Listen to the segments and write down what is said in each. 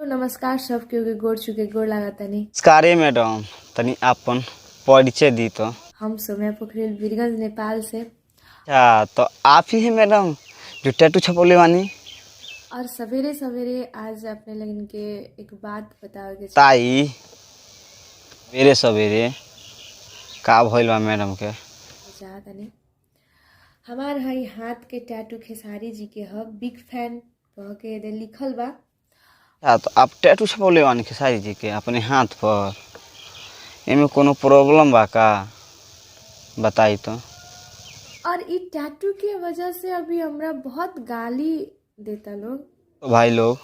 नमस्कार सबके गोड़ चुके गोड़ लागतानी। नमस्कार मैडम, तनी आपन परिचय दी तो। हम सोम्या पोखरेल वीरगंज नेपाल से। अच्छा, तो आप ही हैं मैडम जो टैटू छपौले वानी? और सवेरे सवेरे आज अपने लगन के एक बात बताओगे ताई मेरे सवेरे का भइल बा मैडम के? तनी हमार हई हाथ के टैटू खेसारी जी के ह बिग फैन कह के दे लिखल बा। अच्छा, तो आप टैटू छपौले वानी खेसारी जी के अपने हाथ पर, एमे कोनो प्रॉब्लम बा का? बताई तो। और इस टैटू के वजह से अभी हमरा बहुत गाली देता लोग। तो भाई लोग,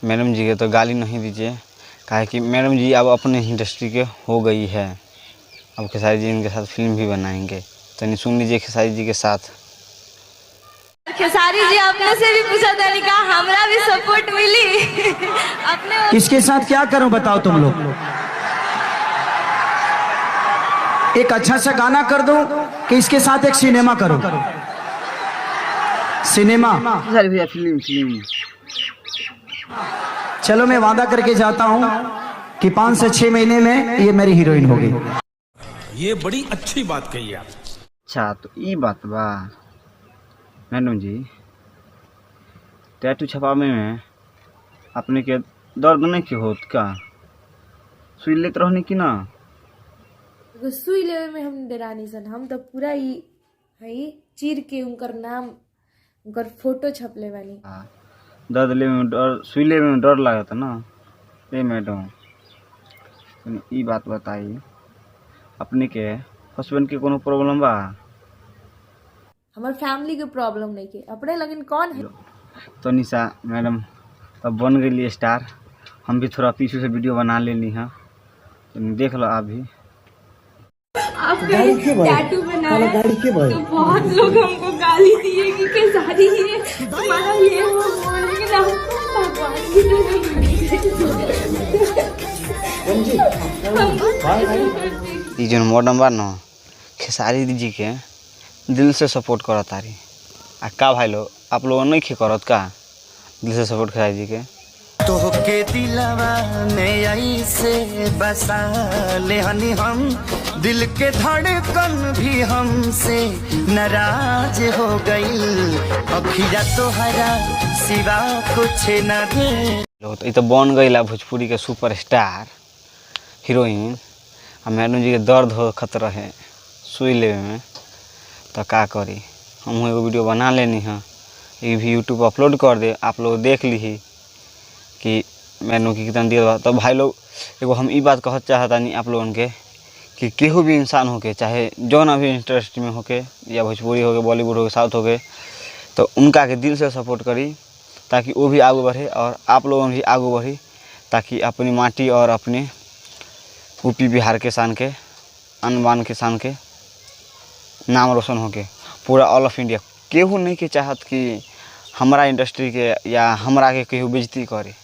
मैडम जी के तो गाली नहीं दीजिए, काहे कि मैडम जी अब अपने इंडस्ट्री के हो गई है। अब खेसारी जी इनके साथ फिल्म भी बनाएंगे, तो सुन लीजिए खेसारी जी के साथ। खेसारी जी अपने से भी पूछा था, का हमरा भी सपोर्ट मिली अपने। इसके साथ क्या करूं बताओ तुम लोग? एक अच्छा सा गाना कर दूं कि इसके साथ एक सिनेमा करूं? सिनेमा भैया फिल्म। चलो मैं वादा करके जाता हूं कि 5 से 6 महीने में ये मेरी हीरोइन होगी। ये बड़ी अच्छी बात कही आप। अच्छा, तो ई बात बा मैडम जी, टैटू छपावे में अपने के दर्द नहीं के होत का? सुई लेत रहनी कि ना? सुई लेवे में हम डरानी सन, हम तो पूरा ही हई चीर के उनकर नाम उनकर फोटो छपले वाली। दर्द ले में डर, सुई ले में डर लागत ना? ए मैडम, ई बात बताई, अपने के हस्बैंड के कोनो प्रॉब्लम बा? हमार फैमिली के प्रॉब्लम नहीं के, अपने लगन कौन है? तो निशा मैडम अब बन गई स्टार, हम भी थोड़ा पीछे से वीडियो बना लेनी है, तो देख लो आप भी। आपके टैटू बनाया तो बहुत लोग हमको गाली दिए कि खेसारी ये तुम्हारा ये वो लेकिन हमको भगवान की तरह जो मॉडर्न बा न, खेसारी जी के दिल से सपोर्ट करत तारी। आ का भाई लोग, आप लोग नहीं खे करत का दिल से सपोर्ट खेसारी जी के? तो के दिलवा में आई से बसा ले हनी हम, दिल के धड़कन भी हमसे नाराज हो गई, अखिया तोहरा सिवा कुछ न दे। लोग तो ये तो बन गई भोजपुरी के सुपरस्टार हीरोइन। आ मैडम जी के दर्द हो खतरा है सुई लेवे में, तो का करी? हम एगो वीडियो बना लेनी है, ये भी यूट्यूब अपलोड कर दे, आप लोग देख ली कि मैंने की कितना दिया। तो भाई लोग, एगो हम ई बात कह चाहता नहीं आप लोगन के कि केहू भी इंसान होके, चाहे जौन भी इंडस्ट्री में होके, या भोजपुरी हो गए, बॉलीवुड हो गए, साउथ हो गए, तो उनका के दिल से सपोर्ट करी, ताकि वो भी आगे बढ़े और आप लोगों भी आगे बढ़ी, ताकि अपनी माटी और अपने यूपी बिहार के शान के, अन बान के शान के नाम रोशन होके पूरा ऑल ऑफ इंडिया। केहू नहीं के चाहत कि हमारा इंडस्ट्री के या हमरा के केहू बेइज्जती करे।